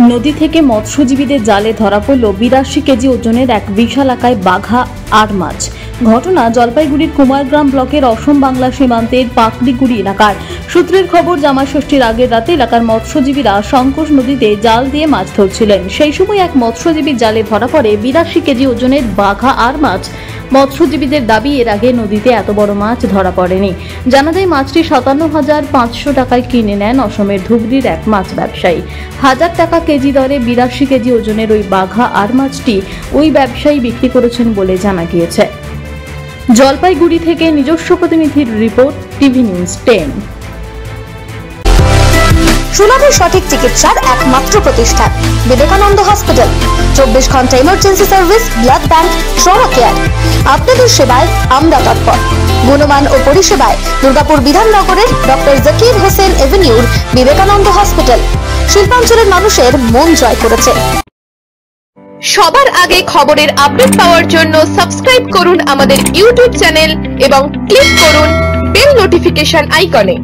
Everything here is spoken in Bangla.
নদী থেকে মৎস্যজীবীদের জালে ধরা পড়ল 82 কেজি ওজনের এক বিশালাকায় বাঘা আর মাছ। ঘটনা জলপাইগুড়ির কুমারগ্রাম ব্লকের অসম বাংলা সীমান্তের পাকড়িগুড়ি এলাকার। সূত্রের খবর, জামাষষ্ঠীর আগের রাতে এলাকার মৎস্যজীবীরা শঙ্কর নদীতে জাল দিয়ে মাছ ধরছিলেন। সেই সময় এক মৎস্যজীবীর জালে ধরা পড়ে 82 কেজি ওজনের বাঘা আর মাছ। মৎস্যজীবীদের দাবি, এর আগে নদীতে এত বড় মাছ ধরা পড়েনি। জানা যায়, মাছটি 57,500 টাকায় কিনে নেন অসমের ধুবড়ির এক মাছ ব্যবসায়ী। 1000 টাকা কেজি দরে 82 কেজি ওজনের ওই বাঘা আর মাছটি ওই ব্যবসায়ী বিক্রি করেছেন বলে জানা গিয়েছে। জলপাইগুড়ি থেকে নিজস্ব প্রতিনিধির রিপোর্ট, টিভি নিউজ 10। সুলভ সঠিক চিকিৎসার একমাত্র প্রতিষ্ঠান বিবেকানন্দ হসপিটাল। 24 ঘন্টা emergency service, blood bank, trauma care. আপনাদের সেবায় আমরা তৎপর। গুণমান ও পরিষেবায় দুর্গাপুর বিধাননগরের ডক্টর জাকির হোসেন এভিনিউর বিবেকানন্দ হসপিটাল শিল্পাঞ্চলের মানুষের মন জয় করেছে। সবার আগে খবরের আপডেট পাওয়ার জন্য সাবস্ক্রাইব করুন আমাদের ইউটিউব চ্যানেল এবং ক্লিক করুন বেল নোটিফিকেশন আইকনে।